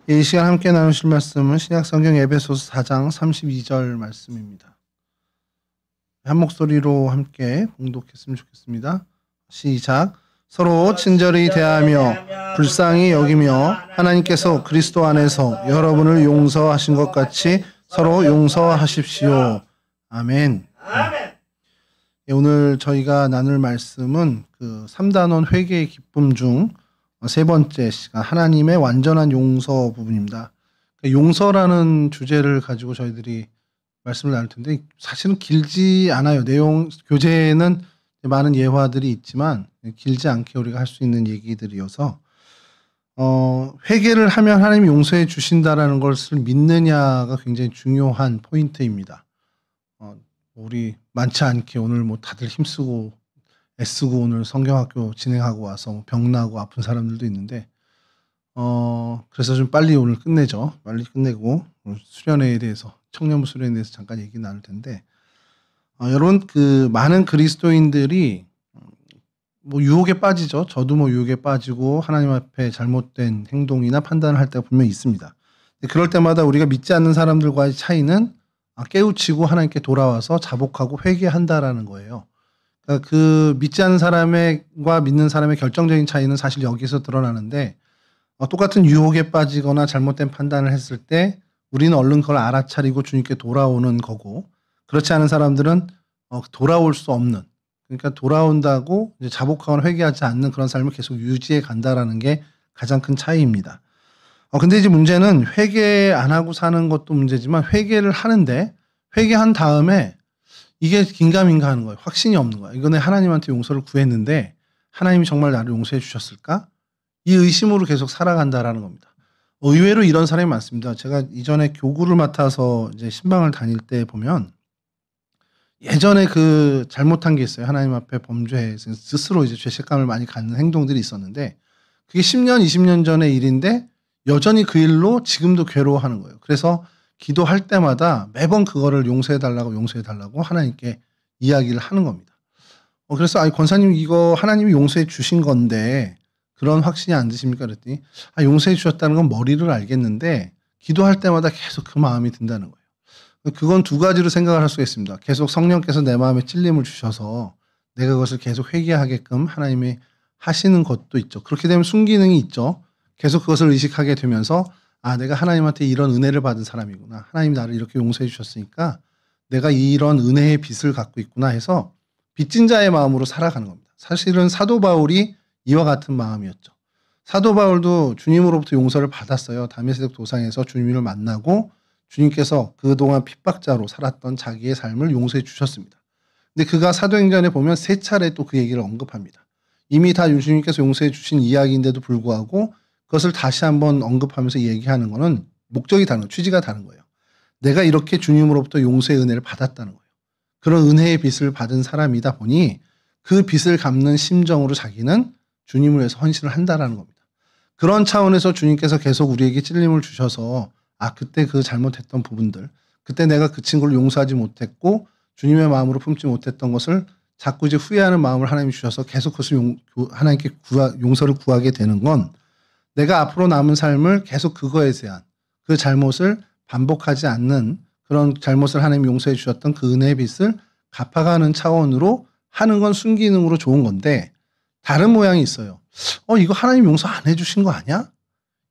이 시간 함께 나누실 말씀은 신약성경 에베소서 4장 32절 말씀입니다. 한 목소리로 함께 봉독했으면 좋겠습니다. 시작. 서로 친절히 대하며 불쌍히 여기며 하나님께서 그리스도 안에서 여러분을 용서하신 것 같이 서로 용서하십시오. 아멘. 오늘 저희가 나눌 말씀은 그 3단원 회개의 기쁨 중 세 번째 시간, 하나님의 완전한 용서 부분입니다. 용서라는 주제를 가지고 저희들이 말씀을 나눌 텐데 사실은 길지 않아요. 내용 교재에는 많은 예화들이 있지만 길지 않게 우리가 할 수 있는 얘기들이어서 회개를 하면 하나님이 용서해 주신다라는 것을 믿느냐가 굉장히 중요한 포인트입니다. 우리 많지 않게 오늘 뭐 다들 힘쓰고 애쓰고 오늘 성경학교 진행하고 와서 병나고 아픈 사람들도 있는데 그래서 좀 빨리 오늘 끝내죠. 빨리 끝내고 수련회에 대해서 청년부 수련회에 대해서 잠깐 얘기 나눌 텐데 여러분 그 많은 그리스도인들이 뭐 유혹에 빠지죠. 저도 뭐 유혹에 빠지고 하나님 앞에 잘못된 행동이나 판단을 할 때가 분명히 있습니다. 그럴 때마다 우리가 믿지 않는 사람들과의 차이는 깨우치고 하나님께 돌아와서 자복하고 회개한다라는 거예요. 그러니까 그 믿지 않는 사람과 믿는 사람의 결정적인 차이는 사실 여기서 드러나는데 똑같은 유혹에 빠지거나 잘못된 판단을 했을 때 우리는 얼른 그걸 알아차리고 주님께 돌아오는 거고 그렇지 않은 사람들은 돌아올 수 없는 그러니까 돌아온다고 이제 자복하거나 회개하지 않는 그런 삶을 계속 유지해 간다라는 게 가장 큰 차이입니다. 근데 이제 문제는 회개 안 하고 사는 것도 문제지만 회개를 하는데 회개한 다음에 이게 긴가민가 하는 거예요. 확신이 없는 거예요. 이거는 하나님한테 용서를 구했는데 하나님이 정말 나를 용서해 주셨을까? 이 의심으로 계속 살아간다라는 겁니다. 의외로 이런 사람이 많습니다. 제가 이전에 교구를 맡아서 이제 신방을 다닐 때 보면 예전에 그 잘못한 게 있어요. 하나님 앞에 범죄해서 스스로 이제 죄책감을 많이 갖는 행동들이 있었는데 그게 10년, 20년 전의 일인데 여전히 그 일로 지금도 괴로워하는 거예요. 그래서 기도할 때마다 매번 그거를 용서해달라고 하나님께 이야기를 하는 겁니다. 그래서 권사님 이거 하나님이 용서해 주신 건데 그런 확신이 안 드십니까? 그랬더니 용서해 주셨다는 건 머리를 알겠는데 기도할 때마다 계속 그 마음이 든다는 거예요. 그건 두 가지로 생각을 할 수가 있습니다. 계속 성령께서 내 마음에 찔림을 주셔서 내가 그것을 계속 회개하게끔 하나님이 하시는 것도 있죠. 그렇게 되면 순기능이 있죠. 계속 그것을 의식하게 되면서 내가 하나님한테 이런 은혜를 받은 사람이구나. 하나님이 나를 이렇게 용서해 주셨으니까 내가 이런 은혜의 빚을 갖고 있구나 해서 빚진 자의 마음으로 살아가는 겁니다. 사실은 사도 바울이 이와 같은 마음이었죠. 사도 바울도 주님으로부터 용서를 받았어요. 다메섹 도상에서 주님을 만나고 주님께서 그동안 핍박자로 살았던 자기의 삶을 용서해 주셨습니다. 근데 그가 사도행전에 보면 3차례 또 그 얘기를 언급합니다. 이미 다 주님께서 용서해 주신 이야기인데도 불구하고 그것을 다시 한번 언급하면서 얘기하는 것은 목적이 다른 거예요. 취지가 다른 거예요. 내가 이렇게 주님으로부터 용서의 은혜를 받았다는 거예요. 그런 은혜의 빚을 받은 사람이다 보니 그 빚을 갚는 심정으로 자기는 주님을 위해서 헌신을 한다라는 겁니다. 그런 차원에서 주님께서 계속 우리에게 찔림을 주셔서 그때 그 잘못했던 부분들, 그때 내가 그 친구를 용서하지 못했고 주님의 마음으로 품지 못했던 것을 자꾸 이제 후회하는 마음을 하나님이 주셔서 계속 그것을 하나님께 용서를 구하게 되는 건 내가 앞으로 남은 삶을 계속 그거에 대한 그 잘못을 반복하지 않는 그런 잘못을 하나님이 용서해 주셨던 그 은혜의 빚을 갚아가는 차원으로 하는 건 순기능으로 좋은 건데 다른 모양이 있어요. 이거 하나님 용서 안 해주신 거 아니야?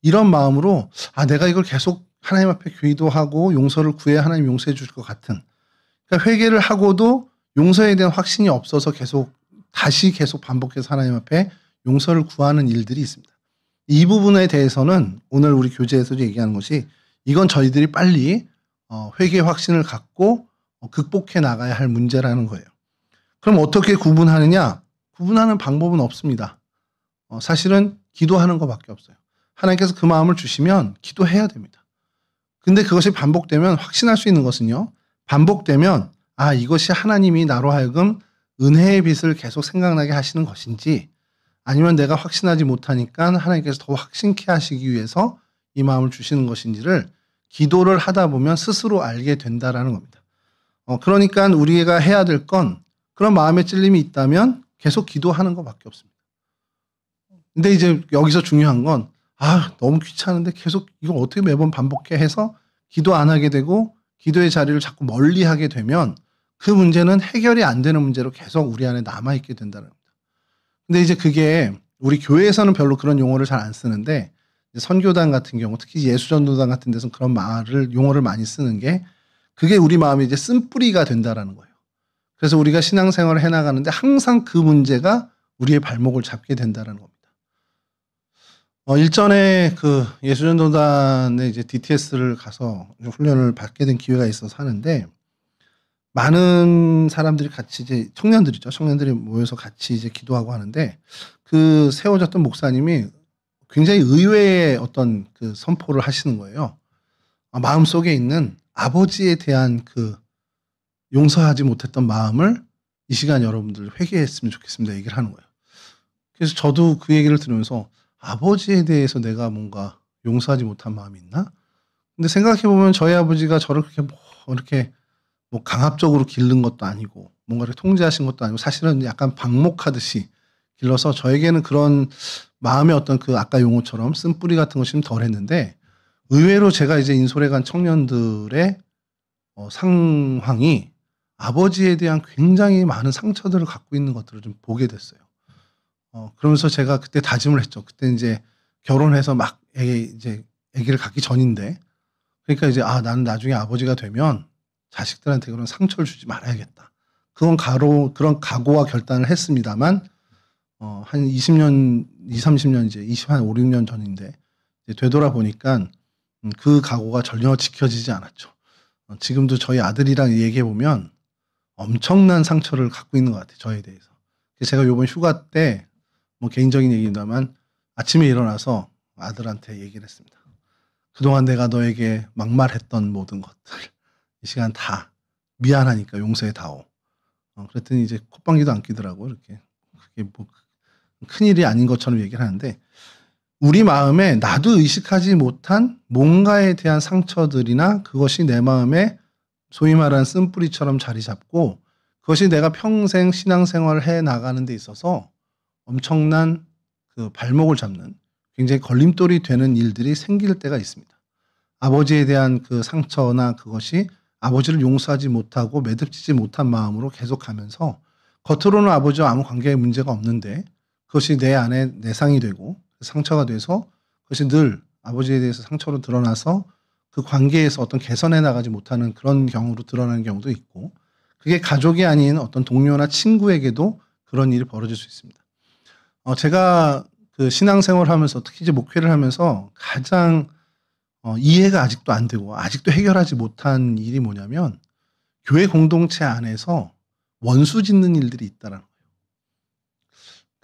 이런 마음으로 내가 이걸 계속 하나님 앞에 기도하고 용서를 구해야 하나님 용서해 주실 것 같은 그러니까 회개를 하고도 용서에 대한 확신이 없어서 다시 계속 반복해서 하나님 앞에 용서를 구하는 일들이 있습니다. 이 부분에 대해서는 오늘 우리 교재에서도 얘기하는 것이 이건 저희들이 빨리 회개의 확신을 갖고 극복해 나가야 할 문제라는 거예요. 그럼 어떻게 구분하느냐? 구분하는 방법은 없습니다. 사실은 기도하는 것밖에 없어요. 하나님께서 그 마음을 주시면 기도해야 됩니다. 근데 그것이 반복되면 확신할 수 있는 것은요. 반복되면 이것이 하나님이 나로 하여금 은혜의 빚을 계속 생각나게 하시는 것인지 아니면 내가 확신하지 못하니까 하나님께서 더 확신케 하시기 위해서 이 마음을 주시는 것인지를 기도를 하다 보면 스스로 알게 된다라는 겁니다. 그러니까 우리가 해야 될 건 그런 마음의 찔림이 있다면 계속 기도하는 것밖에 없습니다. 근데 이제 여기서 중요한 건 너무 귀찮은데 계속 이걸 어떻게 매번 반복해 해서 기도 안 하게 되고 기도의 자리를 자꾸 멀리하게 되면 그 문제는 해결이 안 되는 문제로 계속 우리 안에 남아 있게 된다는 겁니다. 근데 이제 그게 우리 교회에서는 별로 그런 용어를 잘 안 쓰는데 선교단 같은 경우 특히 예수전도단 같은 데서는 그런 용어를 많이 쓰는 게 그게 우리 마음에 이제 쓴뿌리가 된다라는 거예요. 그래서 우리가 신앙생활을 해나가는데 항상 그 문제가 우리의 발목을 잡게 된다라는 겁니다. 일전에 그 예수전도단의 이제 DTS를 가서 훈련을 받게 된 기회가 있어서 하는데 많은 사람들이 같이 이제 청년들이 모여서 같이 이제 기도하고 하는데 그 세워졌던 목사님이 굉장히 의외의 어떤 그 선포를 하시는 거예요. 마음속에 있는 아버지에 대한 그 용서하지 못했던 마음을 이 시간 여러분들 회개했으면 좋겠습니다. 얘기를 하는 거예요. 그래서 저도 그 얘기를 들으면서 아버지에 대해서 내가 뭔가 용서하지 못한 마음이 있나? 근데 생각해보면 저희 아버지가 저를 그렇게 뭐 강압적으로 기른 것도 아니고 뭔가를 통제하신 것도 아니고 사실은 약간 방목하듯이 길러서 저에게는 그런 마음의 어떤 그 아까 용어처럼 쓴뿌리 같은 것이 좀 덜했는데 의외로 제가 이제 인솔에 간 청년들의 상황이 아버지에 대한 굉장히 많은 상처들을 갖고 있는 것들을 좀 보게 됐어요. 그러면서 제가 그때 다짐을 했죠. 그때 이제 결혼해서 막 아기를 갖기 전인데 그러니까 이제 나는 나중에 아버지가 되면 자식들한테 그런 상처를 주지 말아야겠다. 그런 각오와 결단을 했습니다만 한 20년, 30년 이제 한 5, 6년 전인데 되돌아보니까 그 각오가 전혀 지켜지지 않았죠. 지금도 저희 아들이랑 얘기해 보면 엄청난 상처를 갖고 있는 것 같아요. 저에 대해서. 그래서 제가 이번 휴가 때 뭐 개인적인 얘기입니다만 아침에 일어나서 아들한테 얘기를 했습니다. 그동안 내가 너에게 막말했던 모든 것들 이 시간 다 미안하니까 용서해다오. 그랬더니 이제 콧방귀도 안 끼더라고. 이렇게 그게 뭐 큰일이 아닌 것처럼 얘기를 하는데 우리 마음에 나도 의식하지 못한 뭔가에 대한 상처들이나 그것이 내 마음에 소위 말하는 쓴뿌리처럼 자리 잡고 그것이 내가 평생 신앙생활을 해 나가는 데 있어서 엄청난 그 발목을 잡는 굉장히 걸림돌이 되는 일들이 생길 때가 있습니다. 아버지에 대한 그 상처나 그것이 아버지를 용서하지 못하고 매듭지지 못한 마음으로 계속 가면서 겉으로는 아버지와 아무 관계의 문제가 없는데 그것이 내 안에 내상이 되고 상처가 돼서 그것이 늘 아버지에 대해서 상처로 드러나서 그 관계에서 어떤 개선해 나가지 못하는 그런 경우로 드러나는 경우도 있고 그게 가족이 아닌 어떤 동료나 친구에게도 그런 일이 벌어질 수 있습니다. 제가 그 신앙생활을 하면서 특히 이제 목회를 하면서 가장 이해가 아직도 안 되고 아직도 해결하지 못한 일이 뭐냐면 교회 공동체 안에서 원수 짓는 일들이 있다라는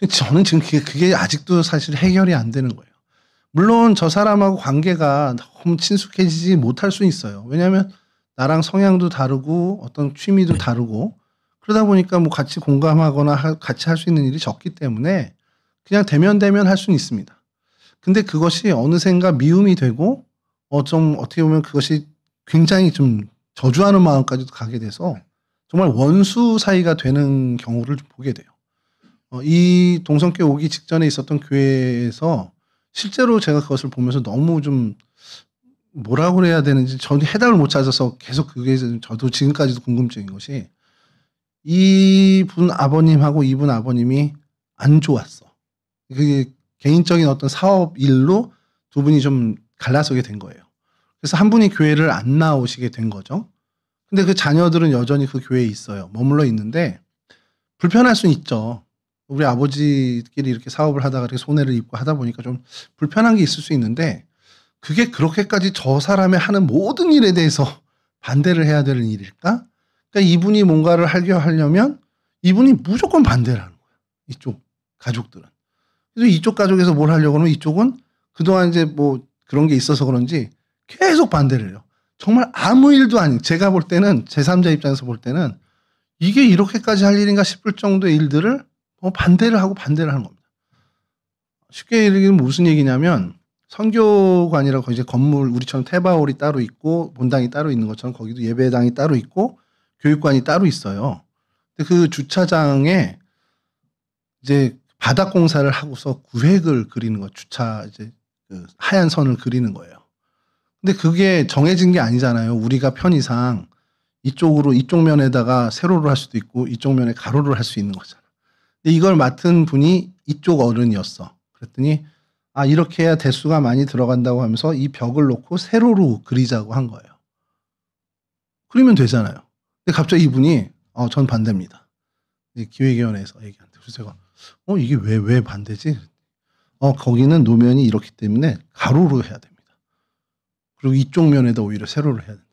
거예요. 저는 지금 그게 아직도 사실 해결이 안 되는 거예요. 물론 저 사람하고 관계가 너무 친숙해지지 못할 수 있어요. 왜냐하면 나랑 성향도 다르고 어떤 취미도 다르고 그러다 보니까 뭐 같이 공감하거나 같이 할 수 있는 일이 적기 때문에 그냥 대면 할 수는 있습니다. 근데 그것이 어느샌가 미움이 되고 좀 어떻게 보면 그것이 굉장히 좀 저주하는 마음까지도 가게 돼서 정말 원수 사이가 되는 경우를 좀 보게 돼요. 이 동성교회 오기 직전에 있었던 교회에서 실제로 제가 그것을 보면서 너무 좀 뭐라고 그래야 되는지 저는 해답을 못 찾아서 계속 그게 저도 지금까지도 궁금증인 것이 이분 아버님하고 이분 아버님이 안 좋았어. 그게 개인적인 어떤 사업 일로 두 분이 좀 갈라서게 된 거예요. 그래서 한 분이 교회를 안 나오시게 된 거죠. 근데 그 자녀들은 여전히 그 교회에 있어요. 머물러 있는데 불편할 수는 있죠. 우리 아버지끼리 이렇게 사업을 하다가 이렇게 손해를 입고 하다 보니까 좀 불편한 게 있을 수 있는데 그게 그렇게까지 저 사람의 하는 모든 일에 대해서 반대를 해야 되는 일일까? 그러니까 이분이 뭔가를 하려면 이분이 무조건 반대를 하는 거예요. 이쪽 가족들은. 그래서 이쪽 가족에서 뭘 하려고 하면 이쪽은 그동안 이제 뭐 그런 게 있어서 그런지 계속 반대를 해요. 정말 아무 일도 아닌 제가 볼 때는 제3자 입장에서 볼 때는 이게 이렇게까지 할 일인가 싶을 정도의 일들을 반대를 하는 겁니다. 쉽게 얘기하면 무슨 얘기냐면 선교관이라고 이제 건물 우리처럼 태바홀이 따로 있고 본당이 따로 있는 것처럼 거기도 예배당이 따로 있고 교육관이 따로 있어요. 근데 그 주차장에 이제 바닥 공사를 하고서 구획을 그리는 거 주차 이제 그 하얀 선을 그리는 거예요. 근데 그게 정해진 게 아니잖아요. 우리가 편의상 이쪽으로 이쪽 면에다가 세로를 할 수도 있고 이쪽 면에 가로를 할 수 있는 거잖아. 근데 이걸 맡은 분이 이쪽 어른이었어. 그랬더니 아 이렇게 해야 대수가 많이 들어간다고 하면서 이 벽을 놓고 세로로 그리자고 한 거예요. 그리면 되잖아요. 근데 갑자기 이분이 전 반대입니다. 이제 기획위원회에서 얘기한대. 그래서 제가 이게 왜 반대지? 거기는 노면이 이렇기 때문에 가로로 해야 됩니다. 그리고 이쪽 면에다 오히려 세로를 해야 된다.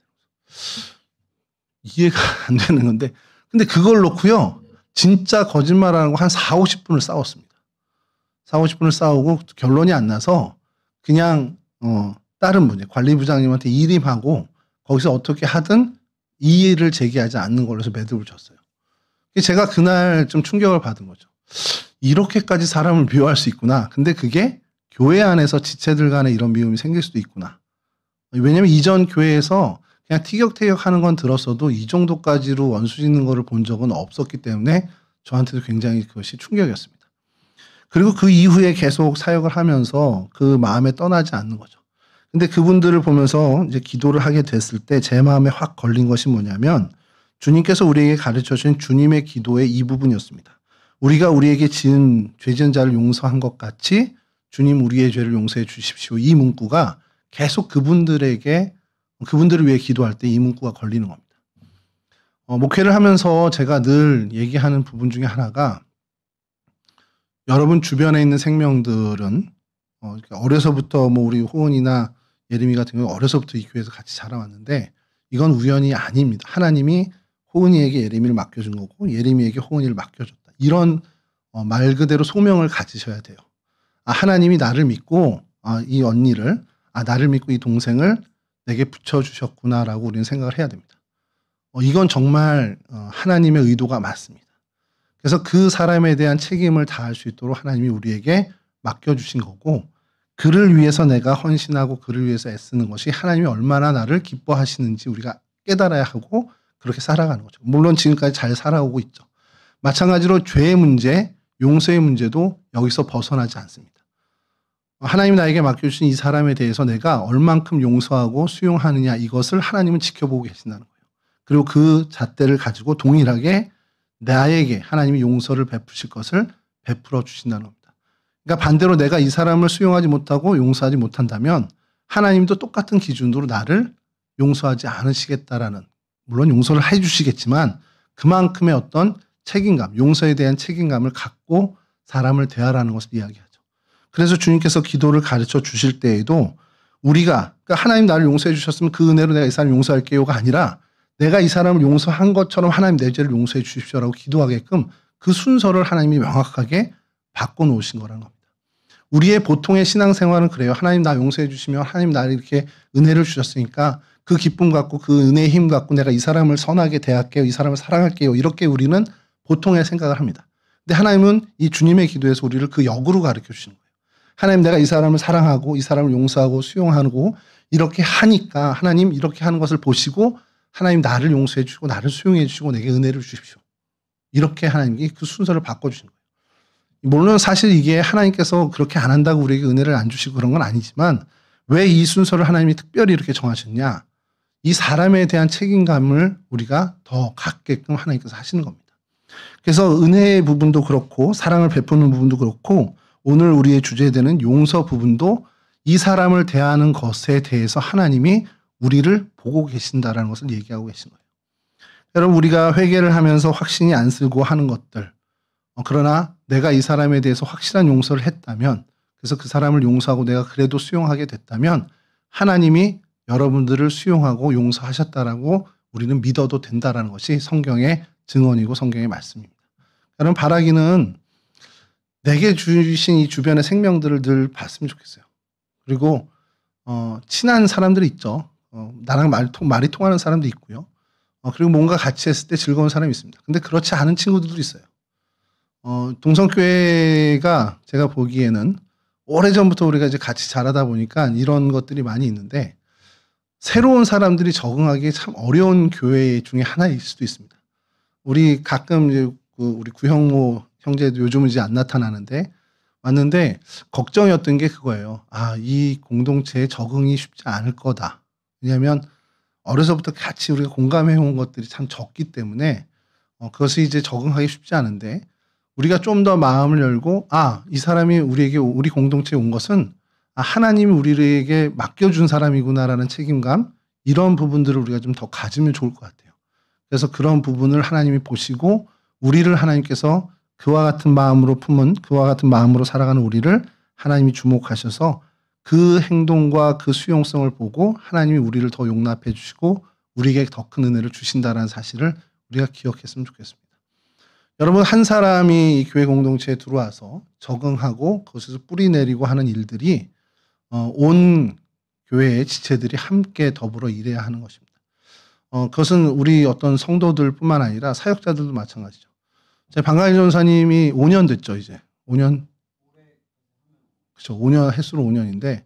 이해가 안 되는 건데 근데 그걸 놓고요. 진짜 거짓말하는 거 한 40-50분을 싸웠습니다. 40-50분을 싸우고 결론이 안 나서 그냥 다른 분이 관리부장님한테 일임하고 거기서 어떻게 하든 이의를 제기하지 않는 걸로 해서 매듭을 졌어요. 제가 그날 좀 충격을 받은 거죠. 이렇게까지 사람을 미워할 수 있구나. 근데 그게 교회 안에서 지체들 간에 이런 미움이 생길 수도 있구나. 왜냐면 이전 교회에서 그냥 티격태격 하는 건 들었어도 이 정도까지로 원수 짓는 거를 본 적은 없었기 때문에 저한테도 굉장히 그것이 충격이었습니다. 그리고 그 이후에 계속 사역을 하면서 그 마음에 떠나지 않는 거죠. 근데 그분들을 보면서 이제 기도를 하게 됐을 때 제 마음에 확 걸린 것이 뭐냐면 주님께서 우리에게 가르쳐 주신 주님의 기도의 이 부분이었습니다. 우리가 우리에게 지은 죄 지은 자를 용서한 것 같이 주님 우리의 죄를 용서해 주십시오. 이 문구가 계속 그분들을 위해 기도할 때 이 문구가 걸리는 겁니다. 목회를 하면서 제가 늘 얘기하는 부분 중에 하나가 여러분 주변에 있는 생명들은 어려서부터 뭐 우리 호은이나 예림이 같은 경우 어려서부터 이 교회에서 같이 자라왔는데 이건 우연이 아닙니다. 하나님이 호은이에게 예림이를 맡겨준 거고 예림이에게 호은이를 맡겨줬다. 이런 말 그대로 소명을 가지셔야 돼요. 하나님이 나를 믿고 이 언니를 나를 믿고 이 동생을 내게 붙여주셨구나라고 우리는 생각을 해야 됩니다. 이건 정말 하나님의 의도가 맞습니다. 그래서 그 사람에 대한 책임을 다할 수 있도록 하나님이 우리에게 맡겨주신 거고 그를 위해서 내가 헌신하고 그를 위해서 애쓰는 것이 하나님이 얼마나 나를 기뻐하시는지 우리가 깨달아야 하고 그렇게 살아가는 거죠. 물론 지금까지 잘 살아오고 있죠. 마찬가지로 죄의 문제, 용서의 문제도 여기서 벗어나지 않습니다. 하나님이 나에게 맡겨주신 이 사람에 대해서 내가 얼만큼 용서하고 수용하느냐 이것을 하나님은 지켜보고 계신다는 거예요. 그리고 그 잣대를 가지고 동일하게 나에게 하나님이 용서를 베푸실 것을 베풀어 주신다는 겁니다. 그러니까 반대로 내가 이 사람을 수용하지 못하고 용서하지 못한다면 하나님도 똑같은 기준으로 나를 용서하지 않으시겠다라는 물론 용서를 해주시겠지만 그만큼의 어떤 책임감, 용서에 대한 책임감을 갖고 사람을 대하라는 것을 이야기하죠. 그래서 주님께서 기도를 가르쳐 주실 때에도 우리가 그러니까 하나님 나를 용서해 주셨으면 그 은혜로 내가 이 사람을 용서할게요가 아니라 내가 이 사람을 용서한 것처럼 하나님 내 죄를 용서해 주십시오라고 기도하게끔 그 순서를 하나님이 명확하게 바꿔놓으신 거라는 겁니다. 우리의 보통의 신앙생활은 그래요. 하나님 나 용서해 주시면 하나님 나를 이렇게 은혜를 주셨으니까 그 기쁨 갖고 그 은혜의 힘 갖고 내가 이 사람을 선하게 대할게요. 이 사람을 사랑할게요. 이렇게 우리는 보통의 생각을 합니다. 근데 하나님은 이 주님의 기도에서 우리를 그 역으로 가르쳐 주시는 거예요. 하나님 내가 이 사람을 사랑하고 이 사람을 용서하고 수용하고 이렇게 하니까 하나님 이렇게 하는 것을 보시고 하나님 나를 용서해 주시고 나를 수용해 주시고 내게 은혜를 주십시오. 이렇게 하나님이 그 순서를 바꿔주시는 거예요. 물론 사실 이게 하나님께서 그렇게 안 한다고 우리에게 은혜를 안 주시고 그런 건 아니지만 왜 이 순서를 하나님이 특별히 이렇게 정하셨냐. 이 사람에 대한 책임감을 우리가 더 갖게끔 하나님께서 하시는 겁니다. 그래서 은혜의 부분도 그렇고 사랑을 베푸는 부분도 그렇고 오늘 우리의 주제되는 용서 부분도 이 사람을 대하는 것에 대해서 하나님이 우리를 보고 계신다라는 것을 얘기하고 계신 거예요. 여러분 우리가 회개를 하면서 확신이 안 쓰고 하는 것들 그러나 내가 이 사람에 대해서 확실한 용서를 했다면 그래서 그 사람을 용서하고 내가 그래도 수용하게 됐다면 하나님이 여러분들을 수용하고 용서하셨다라고 우리는 믿어도 된다라는 것이 성경의 증언이고 성경의 말씀입니다. 여러분 바라기는 내게 주신 이 주변의 생명들을 늘 봤으면 좋겠어요. 그리고 친한 사람들이 있죠. 나랑 말이 통하는 사람도 있고요. 그리고 뭔가 같이 했을 때 즐거운 사람이 있습니다. 근데 그렇지 않은 친구들도 있어요. 동성교회가 제가 보기에는 오래전부터 우리가 이제 같이 자라다 보니까 이런 것들이 많이 있는데 새로운 사람들이 적응하기 참 어려운 교회 중에 하나일 수도 있습니다. 우리 가끔 이제 우리 구형모 형제도 요즘은 이제 안 나타나는데 왔는데 걱정이었던 게 그거예요. 이 공동체에 적응이 쉽지 않을 거다. 왜냐하면 어려서부터 같이 우리가 공감해 온 것들이 참 적기 때문에 그것이 이제 적응하기 쉽지 않은데 우리가 좀 더 마음을 열고 이 사람이 우리 공동체에 온 것은 하나님이 우리에게 맡겨준 사람이구나라는 책임감, 이런 부분들을 우리가 좀 더 가지면 좋을 것 같아요. 그래서 그런 부분을 하나님이 보시고 우리를 하나님께서 그와 같은 마음으로 살아가는 우리를 하나님이 주목하셔서 그 행동과 그 수용성을 보고 하나님이 우리를 더 용납해 주시고 우리에게 더 큰 은혜를 주신다는 사실을 우리가 기억했으면 좋겠습니다. 여러분, 한 사람이 이 교회 공동체에 들어와서 적응하고 그것에서 뿌리 내리고 하는 일들이 온 교회의 지체들이 함께 더불어 일해야 하는 것입니다. 그것은 우리 어떤 성도들뿐만 아니라 사역자들도 마찬가지죠. 방강일 전사님이 5년 됐죠, 이제. 5년? 그렇죠. 5년, 횟수로 5년인데,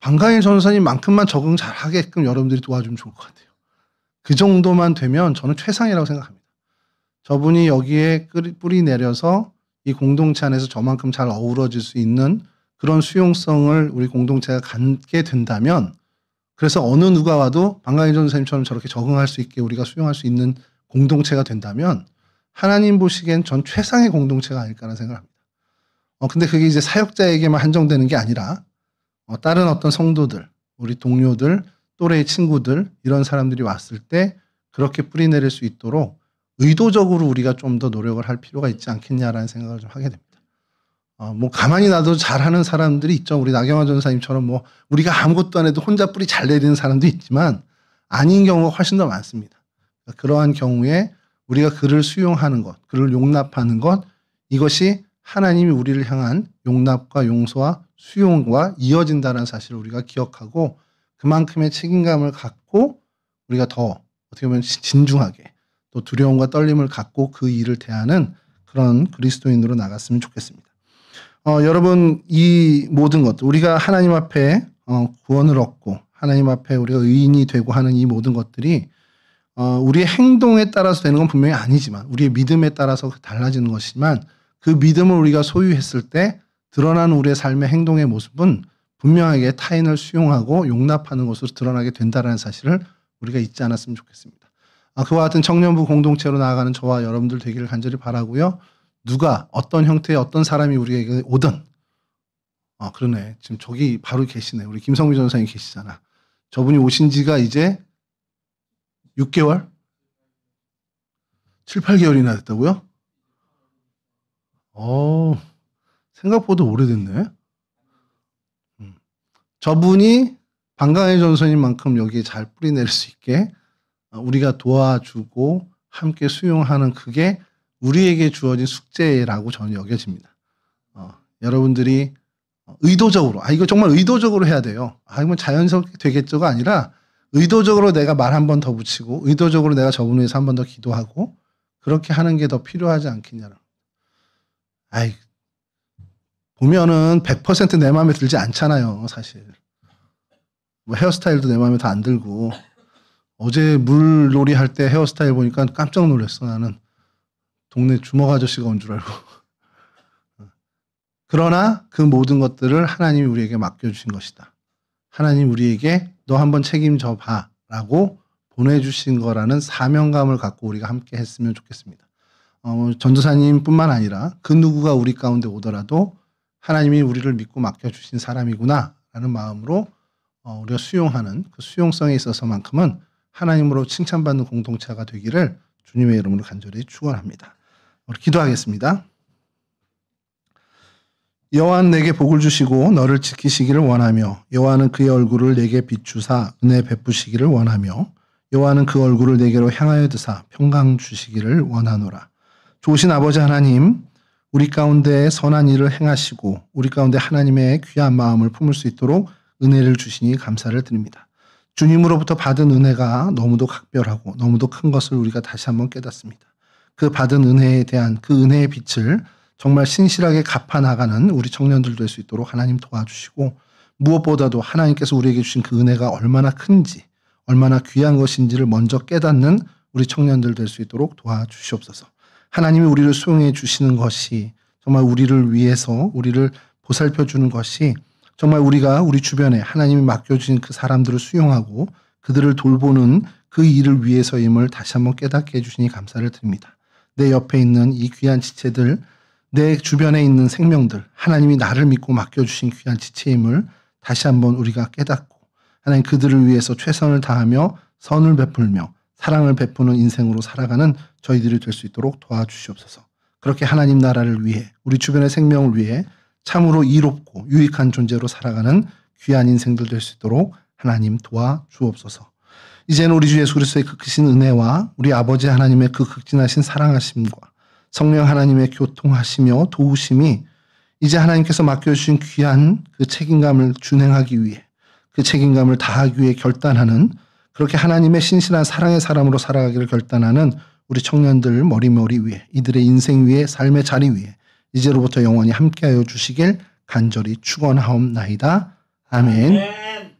방강일 전사님만큼만 적응 잘 하게끔 여러분들이 도와주면 좋을 것 같아요. 그 정도만 되면 저는 최상이라고 생각합니다. 저분이 여기에 뿌리 내려서 이 공동체 안에서 저만큼 잘 어우러질 수 있는 그런 수용성을 우리 공동체가 갖게 된다면, 그래서 어느 누가 와도 방강일 전사님처럼 저렇게 적응할 수 있게 우리가 수용할 수 있는 공동체가 된다면 하나님 보시기엔 전 최상의 공동체가 아닐까라는 생각을 합니다. 근데 그게 이제 사역자에게만 한정되는 게 아니라 다른 어떤 성도들, 우리 동료들, 또래의 친구들, 이런 사람들이 왔을 때 그렇게 뿌리 내릴 수 있도록 의도적으로 우리가 좀 더 노력을 할 필요가 있지 않겠냐라는 생각을 좀 하게 됩니다. 가만히 놔도 잘하는 사람들이 있죠. 우리 나경화 전사님처럼 우리가 아무것도 안 해도 혼자 뿌리 잘 내리는 사람도 있지만 아닌 경우가 훨씬 더 많습니다. 그러한 경우에 우리가 그를 수용하는 것, 그를 용납하는 것, 이것이 하나님이 우리를 향한 용납과 용서와 수용과 이어진다는 사실을 우리가 기억하고 그만큼의 책임감을 갖고 우리가 더 어떻게 보면 진중하게 또 두려움과 떨림을 갖고 그 일을 대하는 그런 그리스도인으로 나갔으면 좋겠습니다. 여러분, 이 모든 것들, 우리가 하나님 앞에 구원을 얻고 하나님 앞에 우리가 의인이 되고 하는 이 모든 것들이 우리의 행동에 따라서 되는 건 분명히 아니지만 우리의 믿음에 따라서 달라지는 것이지만 그 믿음을 우리가 소유했을 때 드러나는 우리의 삶의 행동의 모습은 분명하게 타인을 수용하고 용납하는 것으로 드러나게 된다는 사실을 우리가 잊지 않았으면 좋겠습니다. 그와 같은 청년부 공동체로 나아가는 저와 여러분들 되기를 간절히 바라고요. 누가 어떤 형태의 어떤 사람이 우리에게 오든 그러네. 지금 저기 바로 계시네. 우리 김성미 전사님 계시잖아. 저분이 오신 지가 이제 6개월? 7, 8개월이나 됐다고요? 생각보다 오래됐네. 저분이 방강일 전사님만큼 여기에 잘 뿌리 내릴 수 있게 우리가 도와주고 함께 수용하는 그게 우리에게 주어진 숙제라고 저는 여겨집니다. 여러분들이 의도적으로, 이거 정말 의도적으로 해야 돼요. 이건 자연스럽게 되겠죠가 아니라 의도적으로 내가 말 한 번 더 붙이고 의도적으로 내가 저분을 위해서 한 번 더 기도하고 그렇게 하는 게 더 필요하지 않겠냐는. 보면은 100% 내 마음에 들지 않잖아요, 사실. 헤어스타일도 내 마음에 다 안 들고. 어제 물놀이 할 때 헤어스타일 보니까 깜짝 놀랐어, 나는. 동네 주먹 아저씨가 온 줄 알고. 그러나 그 모든 것들을 하나님이 우리에게 맡겨주신 것이다. 하나님 우리에게 너 한번 책임져 봐 라고 보내주신 거라는 사명감을 갖고 우리가 함께 했으면 좋겠습니다. 전도사님뿐만 아니라 그 누구가 우리 가운데 오더라도 하나님이 우리를 믿고 맡겨주신 사람이구나 라는 마음으로 우리가 수용하는 그 수용성에 있어서만큼은 하나님으로 칭찬받는 공동체가 되기를 주님의 이름으로 간절히 축원합니다. 우리 기도하겠습니다. 여호와는 내게 복을 주시고 너를 지키시기를 원하며 여호와는 그의 얼굴을 내게 비추사 은혜 베푸시기를 원하며 여호와는 그 얼굴을 내게로 향하여 드사 평강 주시기를 원하노라. 좋으신 아버지 하나님, 우리 가운데 선한 일을 행하시고 우리 가운데 하나님의 귀한 마음을 품을 수 있도록 은혜를 주시니 감사를 드립니다. 주님으로부터 받은 은혜가 너무도 각별하고 너무도 큰 것을 우리가 다시 한번 깨닫습니다. 그 받은 은혜에 대한 그 은혜의 빛을 정말 신실하게 갚아나가는 우리 청년들 될 수 있도록 하나님 도와주시고 무엇보다도 하나님께서 우리에게 주신 그 은혜가 얼마나 큰지 얼마나 귀한 것인지를 먼저 깨닫는 우리 청년들 될 수 있도록 도와주시옵소서. 하나님이 우리를 수용해 주시는 것이 정말 우리를 위해서 우리를 보살펴 주는 것이 정말 우리가 우리 주변에 하나님이 맡겨주신 그 사람들을 수용하고 그들을 돌보는 그 일을 위해서임을 다시 한번 깨닫게 해주시니 감사를 드립니다. 내 옆에 있는 이 귀한 지체들, 내 주변에 있는 생명들, 하나님이 나를 믿고 맡겨주신 귀한 지체임을 다시 한번 우리가 깨닫고 하나님 그들을 위해서 최선을 다하며 선을 베풀며 사랑을 베푸는 인생으로 살아가는 저희들이 될 수 있도록 도와주시옵소서. 그렇게 하나님 나라를 위해 우리 주변의 생명을 위해 참으로 이롭고 유익한 존재로 살아가는 귀한 인생들 될 수 있도록 하나님 도와주옵소서. 이제는 우리 주 예수 그리스도의 그 크신 은혜와 우리 아버지 하나님의 그 극진하신 사랑하심과 성령 하나님의 교통하시며 도우심이 이제 하나님께서 맡겨주신 귀한 그 책임감을 준행하기 위해 그 책임감을 다하기 위해 결단하는 그렇게 하나님의 신실한 사랑의 사람으로 살아가기를 결단하는 우리 청년들 머리머리 위에 이들의 인생 위에 삶의 자리 위에 이제로부터 영원히 함께하여 주시길 간절히 축원하옵나이다. 아멘.